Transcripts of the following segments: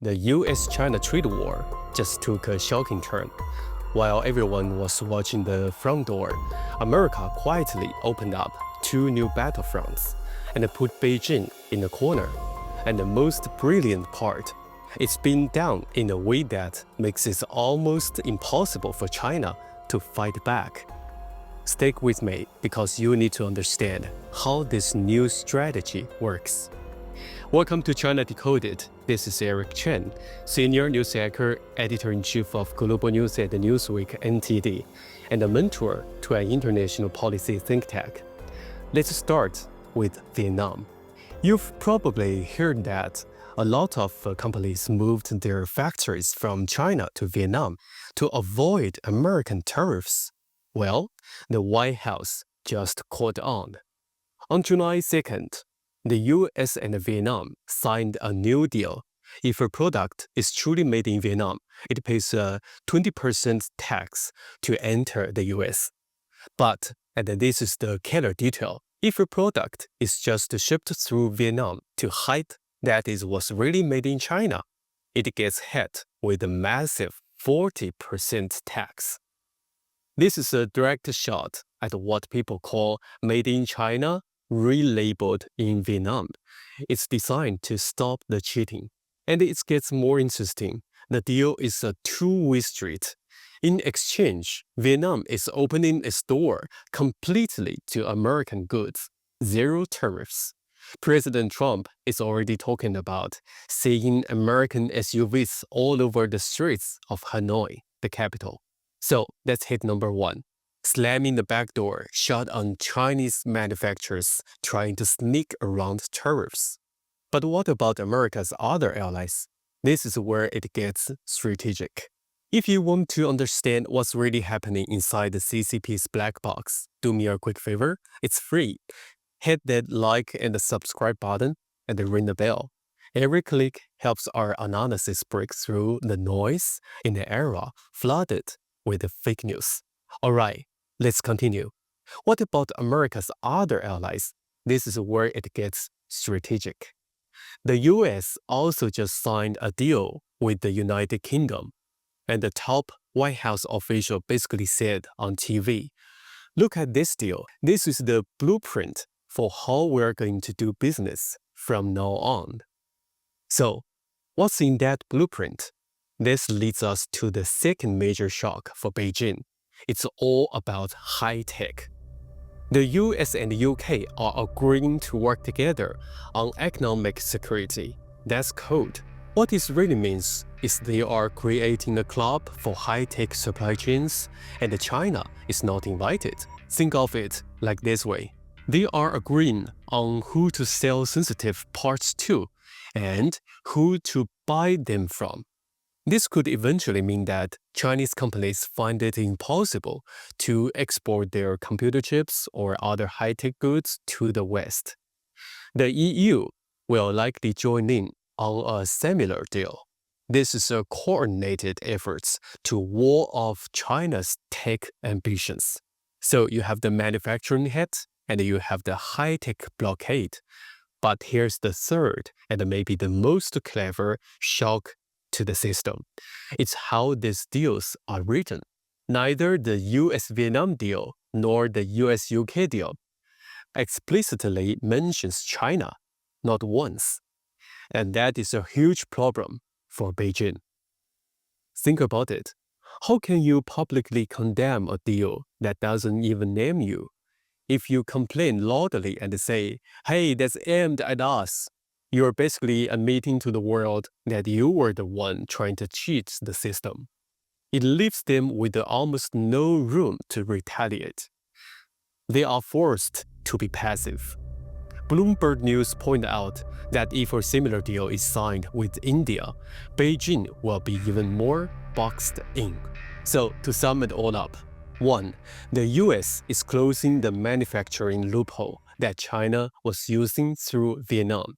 The US-China trade war just took a shocking turn. While everyone was watching the front door, America quietly opened up two new battlefronts and put Beijing in a corner. And the most brilliant part, it's been done in a way that makes it almost impossible for China to fight back. Stick with me because you need to understand how this new strategy works. Welcome to China Decoded. This is Eric Chen, Senior News Anchor, Editor-in-Chief of Global News at Newsweek NTD, and a mentor to an international policy think tank. Let's start with Vietnam. You've probably heard that a lot of companies moved their factories from China to Vietnam to avoid American tariffs. Well, the White House just caught on. On July 2nd, the US and Vietnam signed a new deal. If a product is truly made in Vietnam, it pays a 20% tax to enter the US. But, and this is the killer detail, if a product is just shipped through Vietnam to hide that it was really made in China, it gets hit with a massive 40% tax. This is a direct shot at what people call made in China, Relabeled-in-Vietnam. It's designed to stop the cheating. And it gets more interesting. The deal is a two-way street. In exchange, Vietnam is opening its door completely to American goods. Zero tariffs. President Trump is already talking about seeing American SUVs all over the streets of Hanoi, the capital. So that's hit number one. Slamming the back door shut on Chinese manufacturers trying to sneak around tariffs. But what about America's other allies? This is where it gets strategic. If you want to understand what's really happening inside the CCP's black box, do me a quick favor. It's free. Hit that like and the subscribe button and ring the bell. Every click helps our analysis break through the noise in the era flooded with the fake news. All right, let's continue. What about America's other allies? This is where it gets strategic. The US also just signed a deal with the United Kingdom, and the top White House official basically said on TV, look at this deal. This is the blueprint for how we're going to do business from now on. So, what's in that blueprint? This leads us to the second major shock for Beijing. It's all about high tech. The US and the UK are agreeing to work together on economic security. That's code. What this really means is they are creating a club for high-tech supply chains, and China is not invited. Think of it like this way. They are agreeing on who to sell sensitive parts to and who to buy them from. This could eventually mean that Chinese companies find it impossible to export their computer chips or other high-tech goods to the West. The EU will likely join in on a similar deal. This is a coordinated effort to wall off China's tech ambitions. So you have the manufacturing head and you have the high-tech blockade. But here's the third and maybe the most clever shock to the system. It's how these deals are written. Neither the US-Vietnam deal nor the US-UK deal explicitly mentions China, not once. And that is a huge problem for Beijing. Think about it. How can you publicly condemn a deal that doesn't even name you? If you complain loudly and say, hey, that's aimed at us, you're basically admitting to the world that you were the one trying to cheat the system. It leaves them with almost no room to retaliate. They are forced to be passive. Bloomberg News point out that if a similar deal is signed with India, Beijing will be even more boxed in. So, to sum it all up, 1. The US is closing the manufacturing loophole that China was using through Vietnam.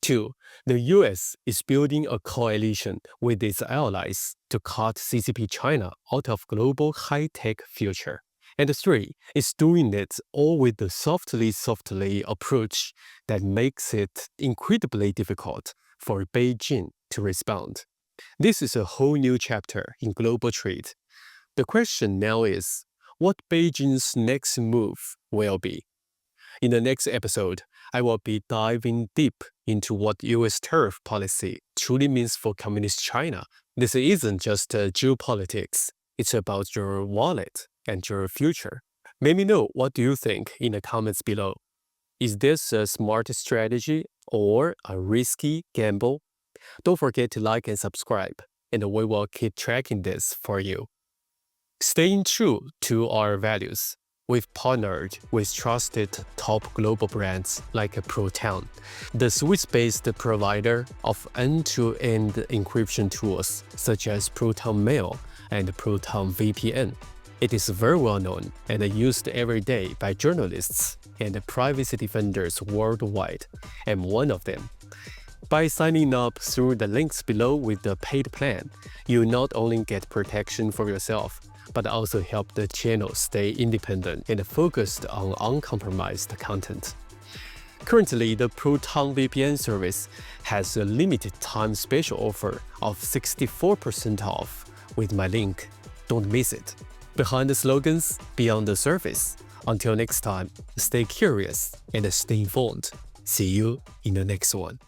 2. The US is building a coalition with its allies to cut CCP China out of global high-tech future. And 3, is doing it all with the softly approach that makes it incredibly difficult for Beijing to respond. This is a whole new chapter in global trade. The question now is, what Beijing's next move will be. In the next episode, I will be diving deep into what US tariff policy truly means for Communist China. This isn't just geopolitics, it's about your wallet and your future. Let me know what do you think in the comments below. Is this a smart strategy or a risky gamble? Don't forget to like and subscribe, and we will keep tracking this for you. Staying true to our values, we've partnered with trusted top global brands like Proton, the Swiss-based provider of end-to-end encryption tools such as Proton Mail and Proton VPN. It is very well known and used every day by journalists and privacy defenders worldwide. I'm one of them. By signing up through the links below with the paid plan, you not only get protection for yourself, but also help the channel stay independent and focused on uncompromised content. Currently, the Proton VPN service has a limited time special offer of 64% off with my link. Don't miss it. Behind the slogans, beyond the surface. Until next time, stay curious and stay informed. See you in the next one.